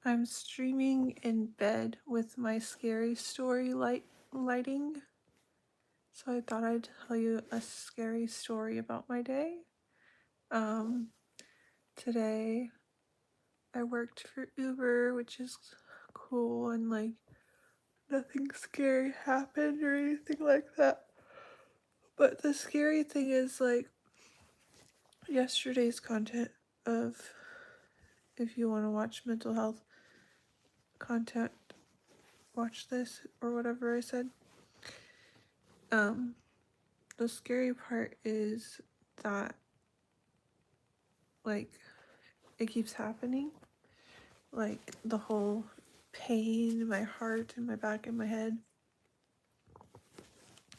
I'm streaming in bed with my scary story lighting. So I thought I'd tell you a scary story about my day. Um, Today I worked for Uber, which is cool, and nothing scary happened or anything like that. But the scary thing is yesterday's content of if you want to watch mental health content, watch this or whatever I said. Um, the scary part is that like it keeps happening. Like the whole pain in my heart and my back and my head.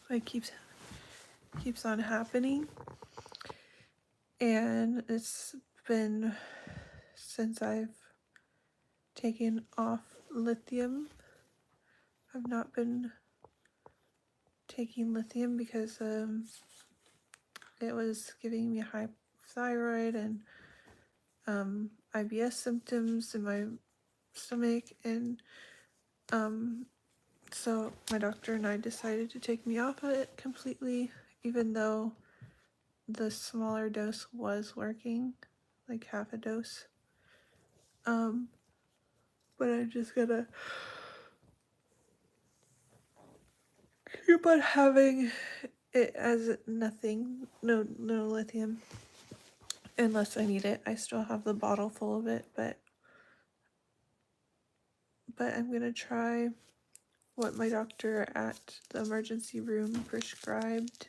It keeps on happening. And it's been since I've taken off lithium. I've not been taking lithium because it was giving me high thyroid and IBS symptoms in my stomach, and so my doctor and I decided to take me off of it completely, even though the smaller dose was working, like half a dose. But I'm just gonna keep on having it as nothing, no lithium, unless I need it. I still have the bottle full of it, but I'm gonna try what my doctor at the emergency room prescribed,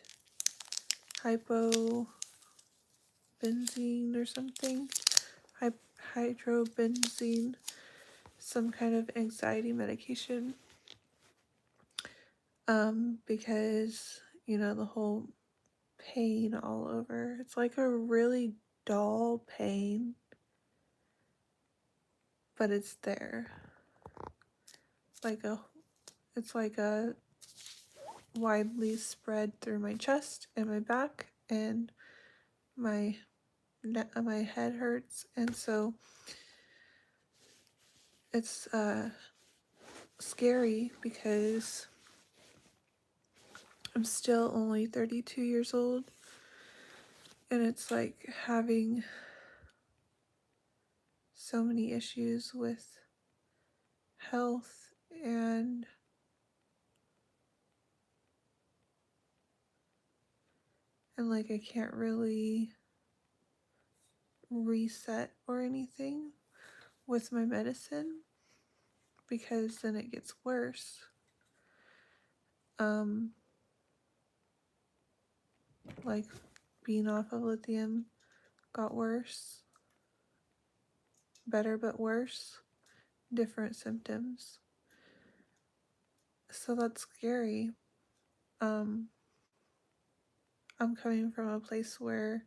hypobenzene or something, hydrobenzene, some kind of anxiety medication. Because the whole pain all over. It's like a really dull pain, but it's there. It's like a widely spread through my chest and my back, and my head hurts, and so it's scary because I'm still only 32 years old, and it's like having so many issues with health and like I can't really reset or anything with my medicine because then it gets worse. Like being off of lithium got worse, better but worse, different symptoms. So that's scary. I'm coming from a place where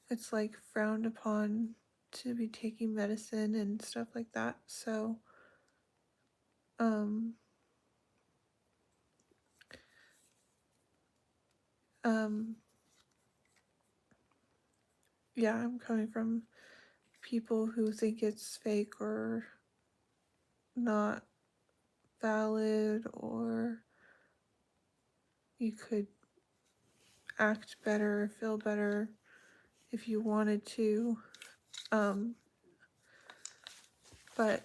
it's like frowned upon to be taking medicine and stuff like that. So um um yeah, I'm coming from people who think it's fake or not valid, or you could act better, feel better if you wanted to. But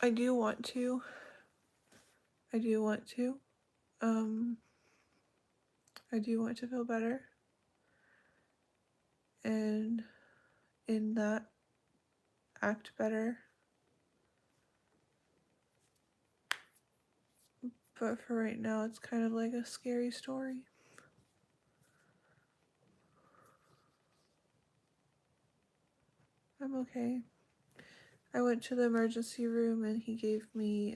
I do want to. I do want to. I do want to feel better. And in that, act better. But for right now, it's kind of like a scary story. I'm okay. I went to the emergency room and he gave me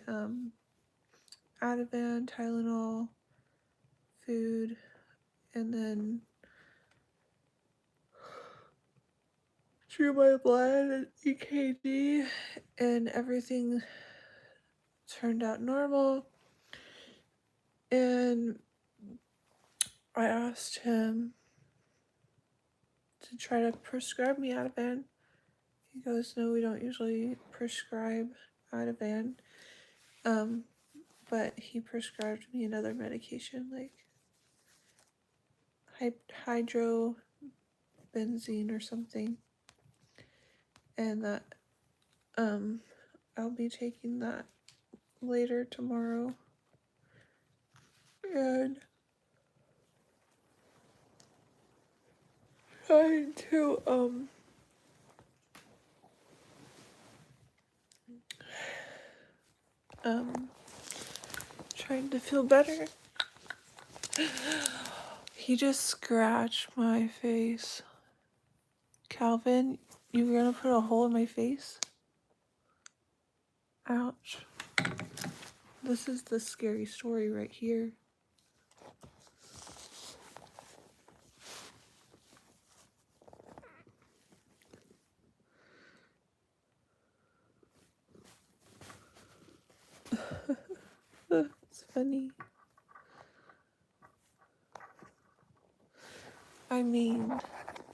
Ativan, Tylenol, food, and then drew my blood and EKG, and everything turned out normal. And I asked him to try to prescribe me Ativan. He goes, no, we don't usually prescribe Ativan. But he prescribed me another medication like hydrobenzene or something, and that I'll be taking that later tomorrow. And trying to trying to feel better. He just scratched my face. Calvin, you gonna put a hole in my face? Ouch. This is the scary story right here. It's funny. I mean,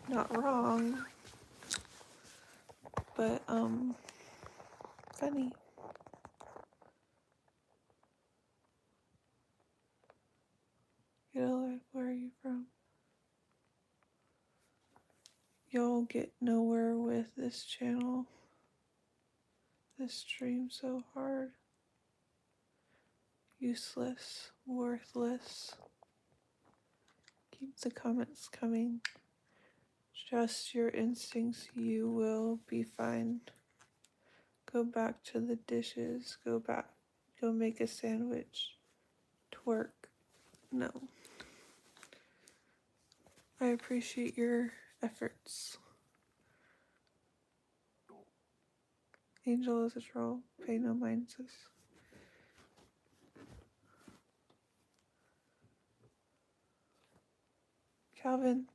not wrong, but funny. Get a life, where are you from? You'll get nowhere with this channel. This stream so hard. Useless, worthless. Keep the comments coming. Trust your instincts, you will be fine. Go back to the dishes. Go back. Go make a sandwich. Twerk. No. I appreciate your efforts. Angel is a troll. Pay no mind, sis. Calvin,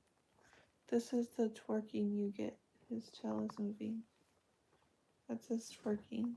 this is the twerking you get. His tail is moving. That's his twerking.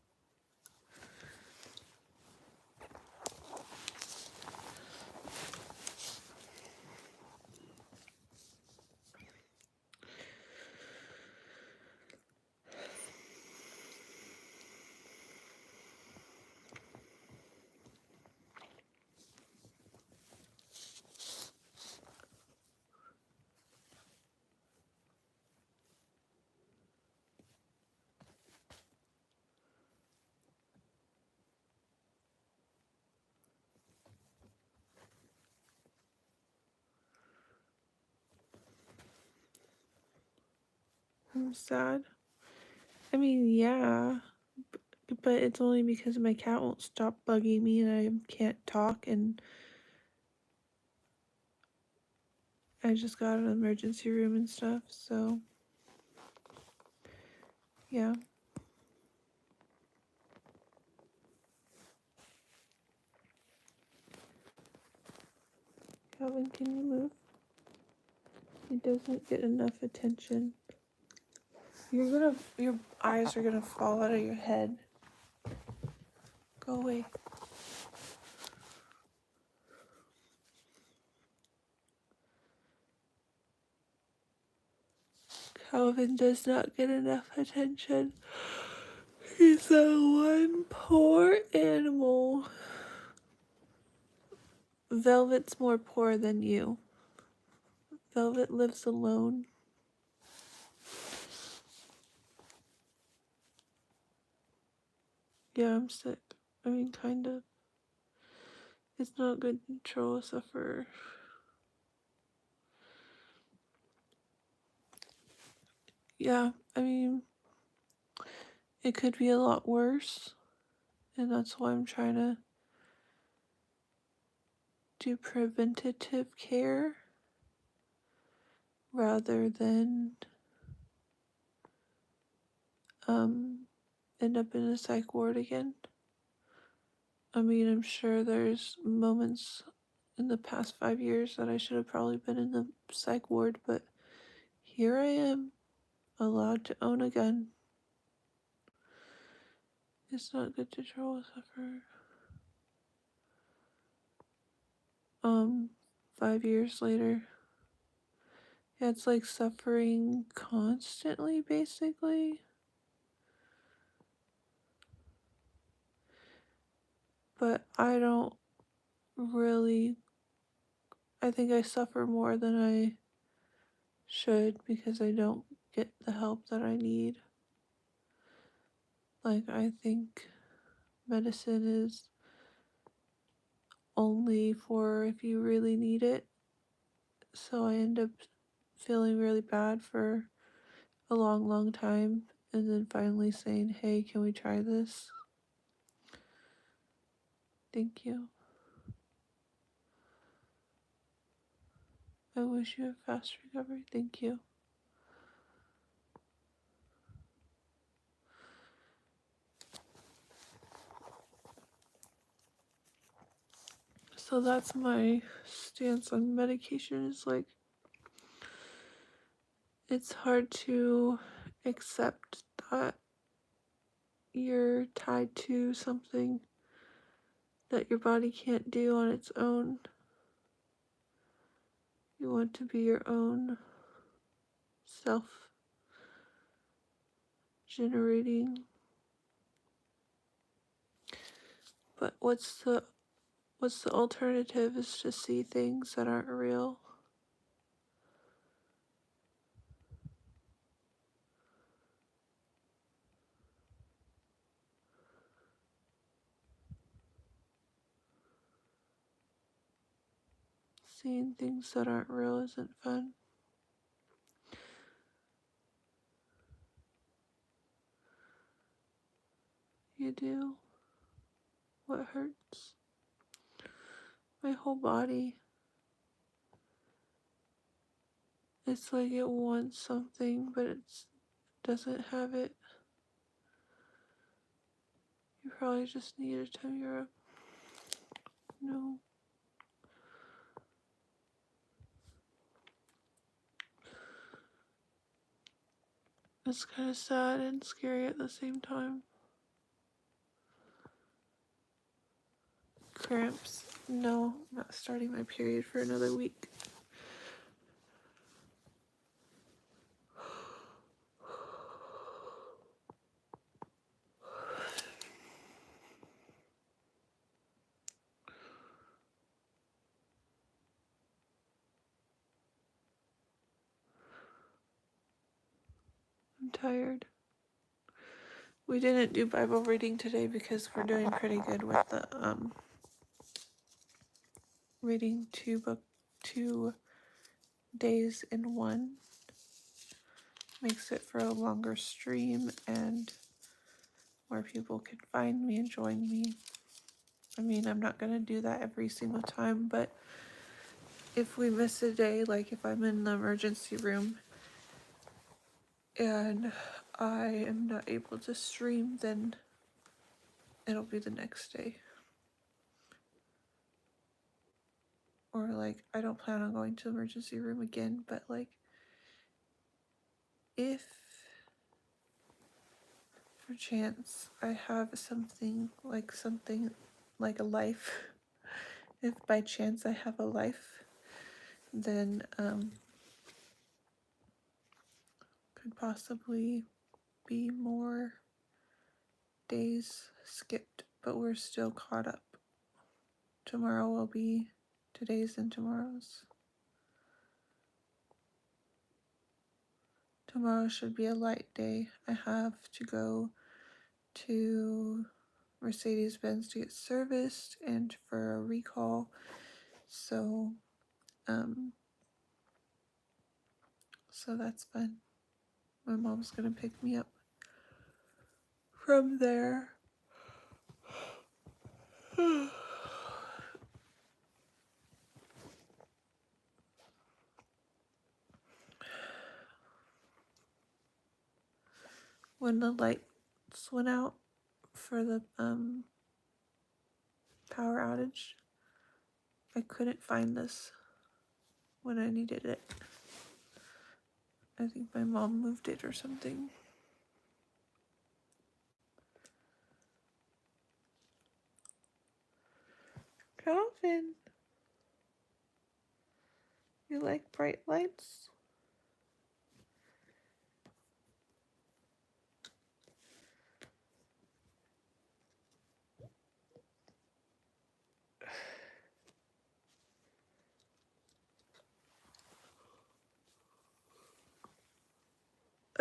I'm sad. I mean, yeah, but it's only because my cat won't stop bugging me and I can't talk, and I just got an emergency room and stuff, so yeah. Calvin, can you move? He doesn't get enough attention. Your eyes are gonna fall out of your head. Go away. Calvin does not get enough attention. He's that one poor animal. Velvet's more poor than you. Velvet lives alone. Yeah, I'm sick. I mean, kind of. It's not good to control a sufferer. Yeah, I mean, it could be a lot worse. And that's why I'm trying to do preventative care rather than end up in a psych ward again. I mean, I'm sure there's moments in the past 5 years that I should have probably been in the psych ward, but here I am, allowed to own a gun. It's not good to troll a sufferer. 5 years later. Yeah, it's like suffering constantly, basically. but I don't really, I think I suffer more than I should because I don't get the help that I need. Like, I think medicine is only for if you really need it. So I end up feeling really bad for a long, long time and then finally saying, hey, can we try this? Thank you. I wish you a fast recovery. Thank you. So that's my stance on medication. Is like, it's hard to accept that you're tied to something that your body can't do on its own. You want to be your own self generating. But what's the alternative is to see things that aren't real. Seeing things that aren't real isn't fun. You do. What hurts? My whole body. It's like it wants something, but it doesn't have it. You probably just need a tummy rub. No. It's kind of sad and scary at the same time. Cramps. No, I'm not starting my period for another week. I'm tired. We didn't do Bible reading today because we're doing pretty good with the reading two days in one. Makes it for a longer stream and more people can find me and join me. I mean, I'm not gonna do that every single time, but if we miss a day, like if I'm in the emergency room and I am not able to stream, then it'll be the next day. Or like, I don't plan on going to the emergency room again, but like, if for chance I have something like a life, if by chance I have a life, then could possibly be more days skipped, but we're still caught up. Tomorrow will be today's and tomorrow's. Tomorrow should be a light day. I have to go to Mercedes-Benz to get serviced and for a recall. So that's fun. My mom's gonna pick me up from there. When the lights went out for the power outage, I couldn't find this when I needed it. I think my mom moved it or something. Calvin, you like bright lights?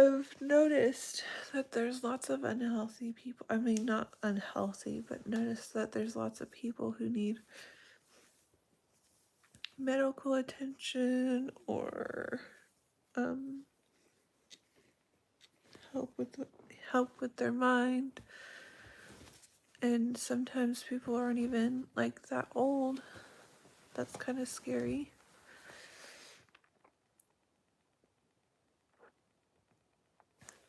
I've noticed that there's lots of unhealthy people. I mean, not unhealthy, but notice that there's lots of people who need medical attention or um, help with their mind. And sometimes people aren't even like that old. That's kind of scary.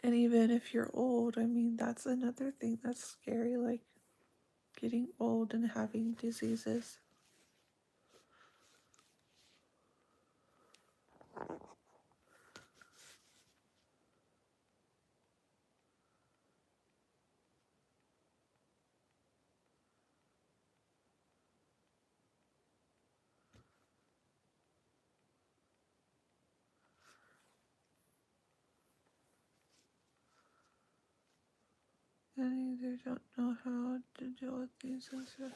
And even if you're old, I mean, that's another thing that's scary, like getting old and having diseases. I either don't know how to deal with these and stuff.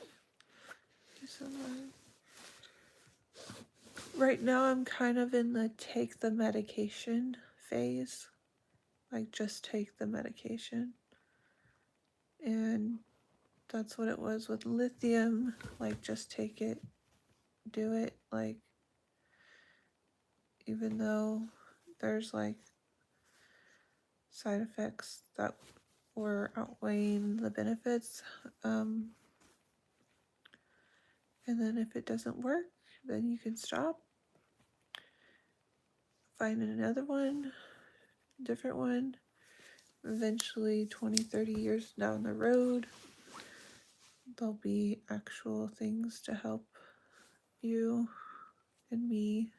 Right now, I'm kind of in the take the medication phase. Like, just take the medication. And that's what it was with lithium. Like, just take it, do it. Like, even though there's like side effects that were outweighing the benefits. And then if it doesn't work, then you can stop, find another one, different one. Eventually, 20, 30 years down the road, there'll be actual things to help you and me.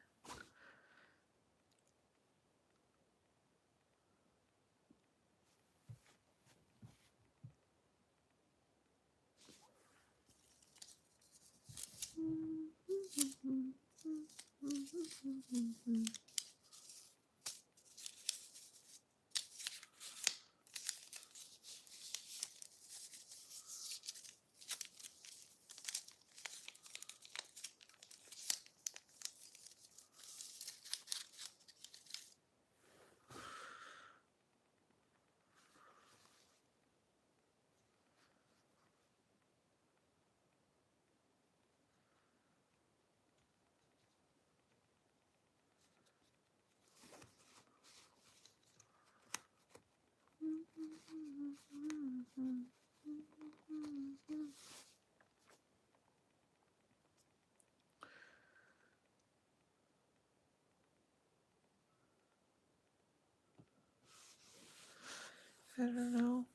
I don't know.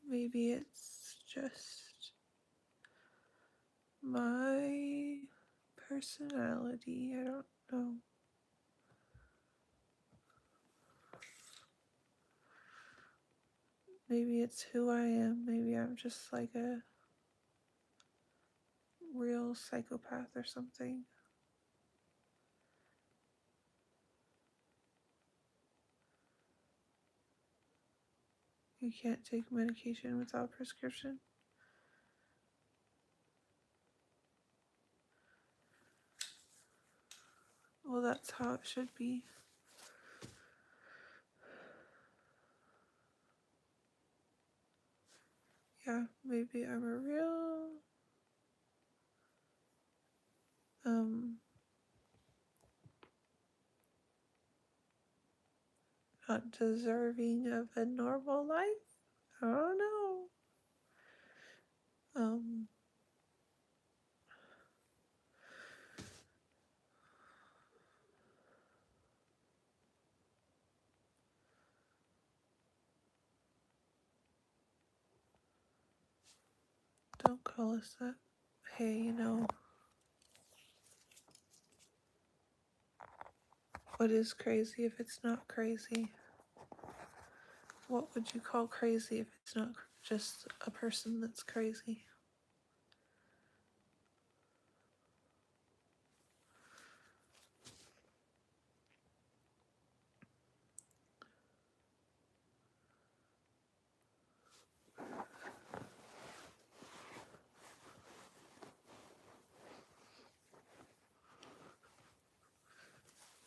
Maybe it's just my personality. I don't know. Maybe it's who I am. Maybe I'm just like a real psychopath or something. You can't take medication without prescription. Well, that's how it should be. Yeah, maybe I'm a real not deserving of a normal life. I don't know. Don't call us that. Hey, what is crazy if it's not crazy? What would you call crazy if it's not just a person that's crazy?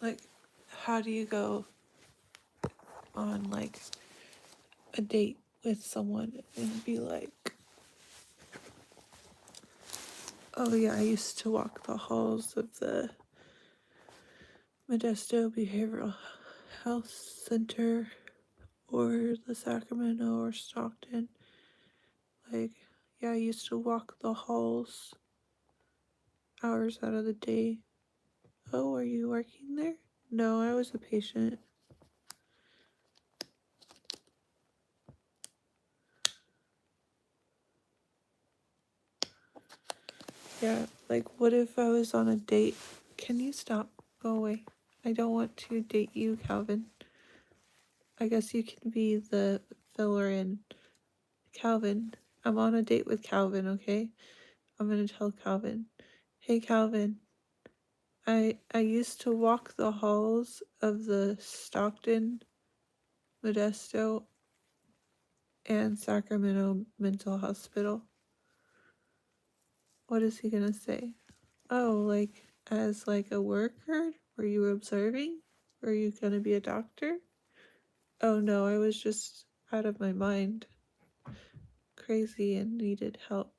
Like, how do you go on like a date with someone and be like, oh yeah, I used to walk the halls of the Modesto Behavioral Health Center or the Sacramento or Stockton. Like, yeah, I used to walk the halls hours out of the day. Oh, are you working there? No, I was a patient. Yeah, like what if I was on a date? Can you stop? Go away. I don't want to date you, Calvin. I guess you can be the filler in Calvin. I'm on a date with Calvin, okay? I'm gonna tell Calvin. Hey Calvin, I used to walk the halls of the Stockton, Modesto, and Sacramento Mental Hospital. What is he gonna say? Oh, like as like a worker? Were you observing? Were you gonna be a doctor? Oh no, I was just out of my mind, crazy and needed help.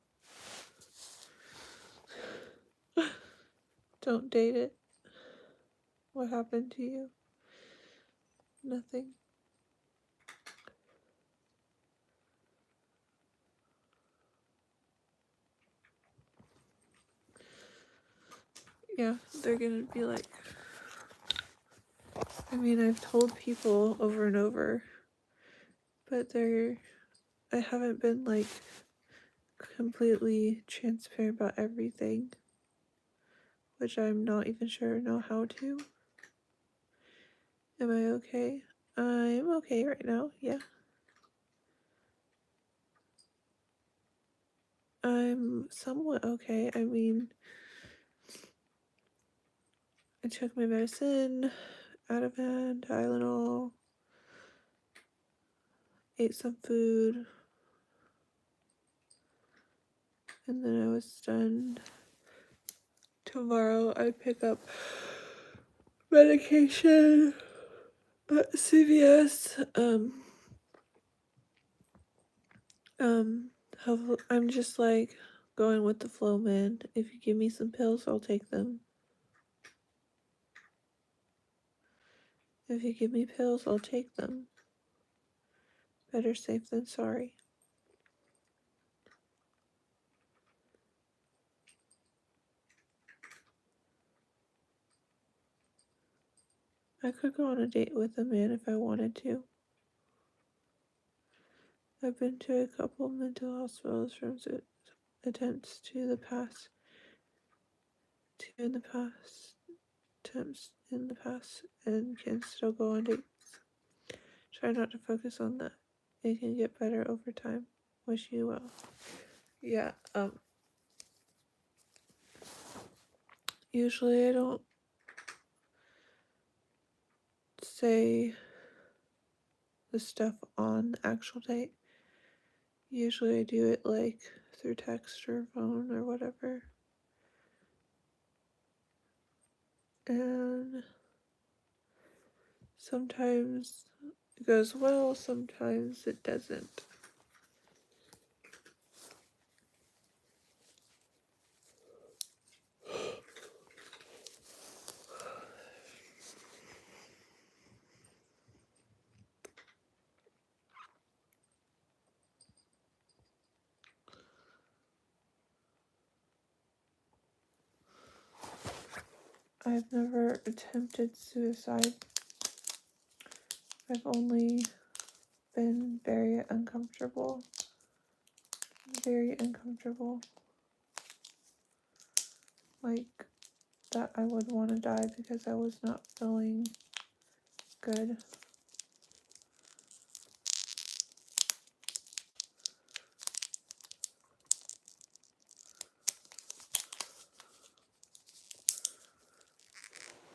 Don't date it. What happened to you? Nothing. Yeah, they're gonna be like, I mean, I've told people over and over, but I haven't been like completely transparent about everything, which I'm not even sure I know how to. Am I okay? I'm okay right now, yeah. I'm somewhat okay. I mean, I took my medicine, Ativan, Tylenol, ate some food, and then I was done. Tomorrow I pick up medication at CVS. I'm just like going with the flow, man. If you give me some pills, I'll take them. If you give me pills, I'll take them. Better safe than sorry. I could go on a date with a man if I wanted to. I've been to a couple mental hospitals from attempts to the past, attempts in the past, and can still go on dates. Try not to focus on that. It can get better over time. Wish you well. Yeah, usually I don't say the stuff on the actual date. Usually I do it like through text or phone or whatever. And sometimes it goes well, sometimes it doesn't. I've never attempted suicide. I've only been very uncomfortable. Very uncomfortable. Like that I would want to die because I was not feeling good.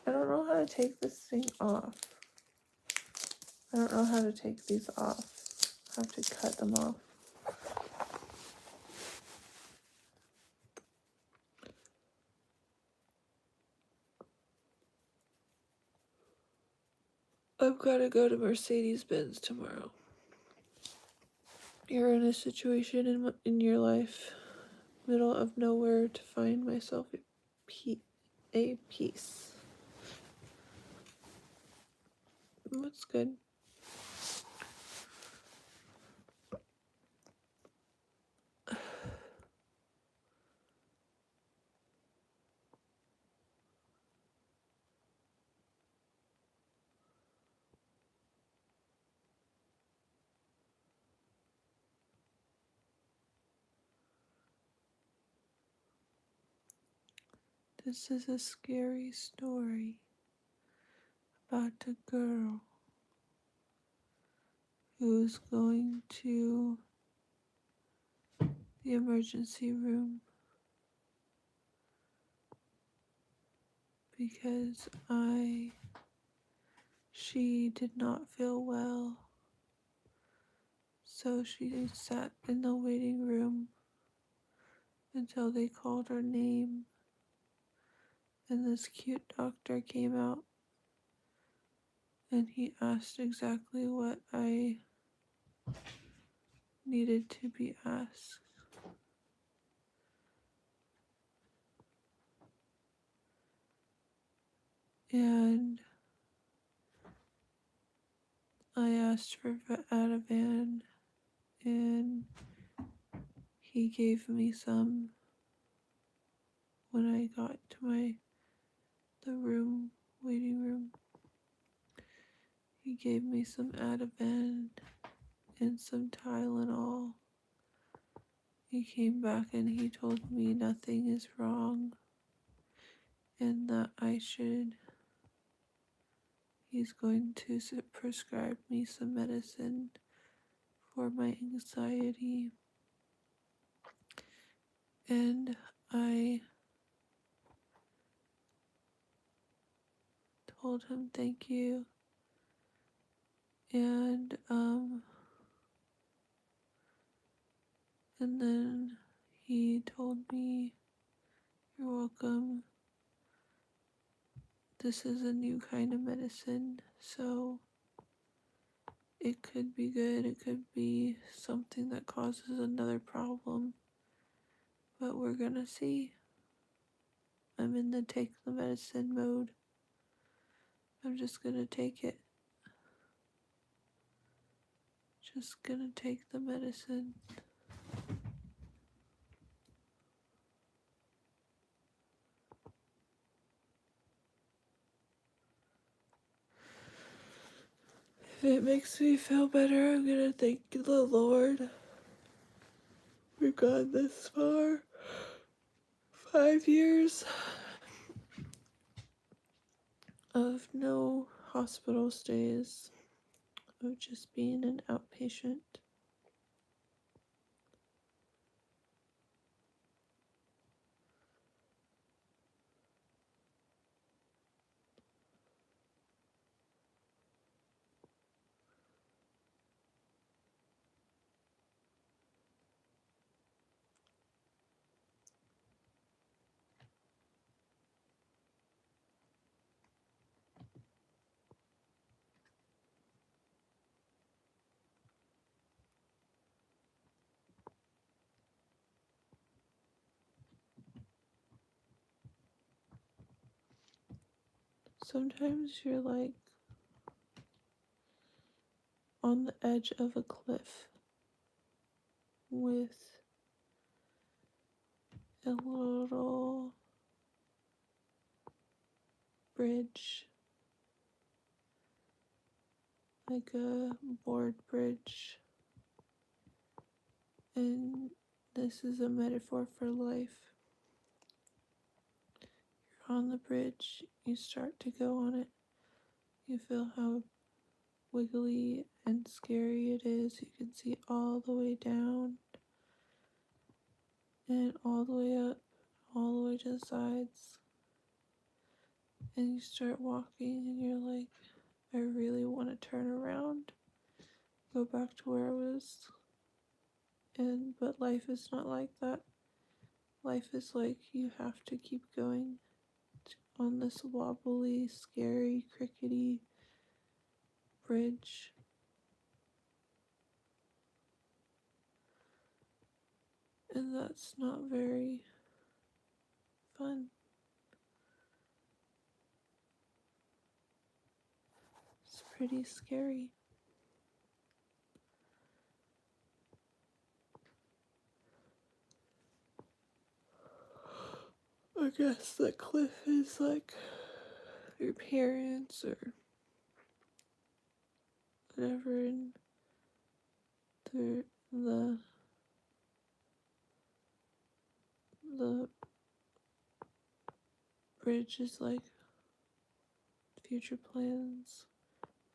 I don't know how to take this thing off. I don't know how to take these off. I have to cut them off. I'm I've got to go to Mercedes-Benz tomorrow. You're in a situation in your life, middle of nowhere, to find myself a peace. That's good. This is a scary story about a girl who's going to the emergency room because she did not feel well. So she sat in the waiting room until they called her name, and this cute doctor came out and he asked exactly what I needed to be asked. And I asked for Ativan, and he gave me some when I got to the waiting room. He gave me some Ativan and some Tylenol. He came back and he told me nothing is wrong and that he's going to prescribe me some medicine for my anxiety. And I told him thank you. And then he told me, "You're welcome. This is a new kind of medicine, so it could be good, it could be something that causes another problem, but we're gonna see." I'm in the take the medicine mode. I'm just gonna take it. Just gonna take the medicine. If it makes me feel better, I'm gonna thank the Lord. We've gone this far. 5 years of no hospital stays, of just being an outpatient. Sometimes you're like on the edge of a cliff with a little bridge, like a board bridge, and this is a metaphor for life. You're on the bridge, you start to go on it, you feel how wiggly and scary it is. You can see all the way down and all the way up, all the way to the sides. And you start walking and you're like, I really want to turn around, go back to where I was. But life is not like that. Life is like you have to keep going on this wobbly, scary, crickety bridge. And that's not very fun. It's pretty scary. I guess the cliff is like your parents or whatever, and the the bridge is like future plans,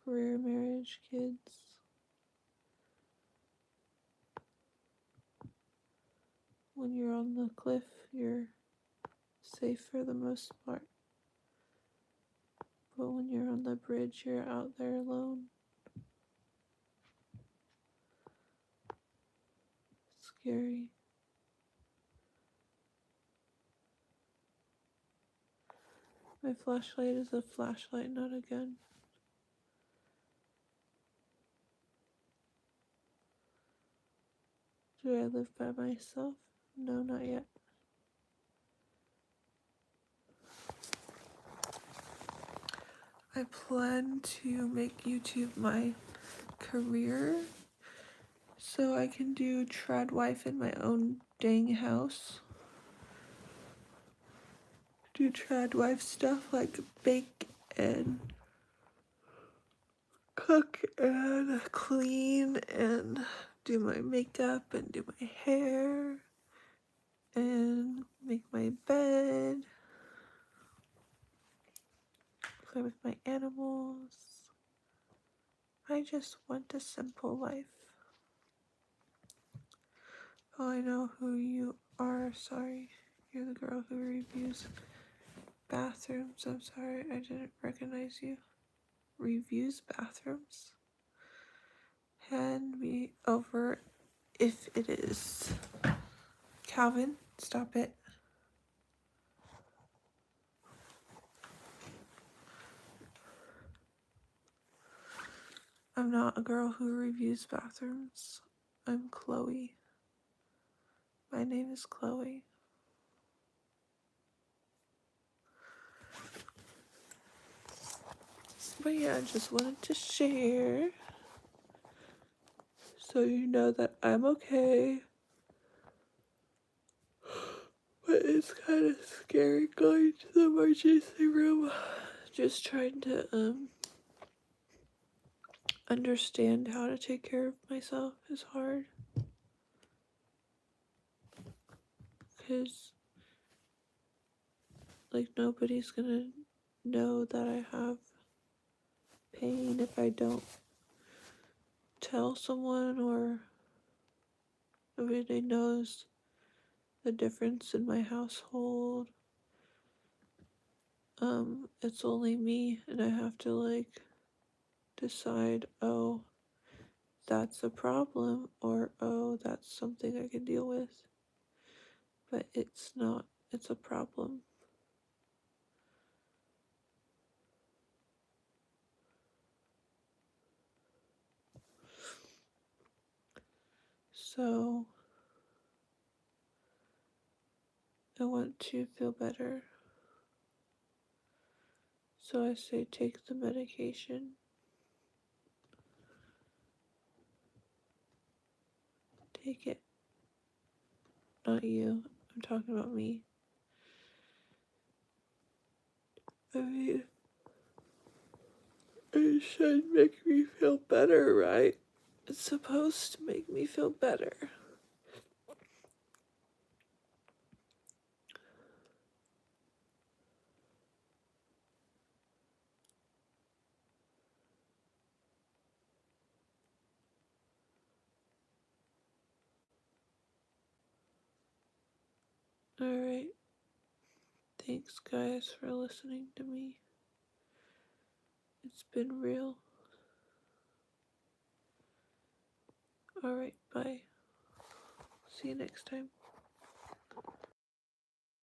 career, marriage, kids. When you're on the cliff, you're safe for the most part. But when you're on the bridge, you're out there alone. Scary. My flashlight is a flashlight, not a gun. Do I live by myself? No, not yet. I plan to make YouTube my career so I can do tradwife in my own dang house. Do tradwife stuff like bake and cook and clean and do my makeup and do my hair and make my bed, play with my animals. I just want a simple life. Oh, I know who you are. Sorry. You're the girl who reviews bathrooms. I'm sorry, I didn't recognize you. Reviews bathrooms? Hand me over if it is. Calvin, stop it. I'm not a girl who reviews bathrooms. I'm Chloe. My name is Chloe. But yeah, I just wanted to share so you know that I'm okay. But it's kind of scary going to the emergency room. Just trying to understand how to take care of myself is hard. Because, like, nobody's gonna know that I have pain if I don't tell someone, or nobody knows the difference in my household. It's only me, and I have to, like, decide, oh, that's a problem, or oh, that's something I can deal with. But it's not, it's a problem. So, I want to feel better. So I say take the medication. Take it. Not you. I'm talking about me. I mean, it should make me feel better, right? It's supposed to make me feel better. Alright. Thanks, guys, for listening to me. It's been real. Alright, bye. See you next time.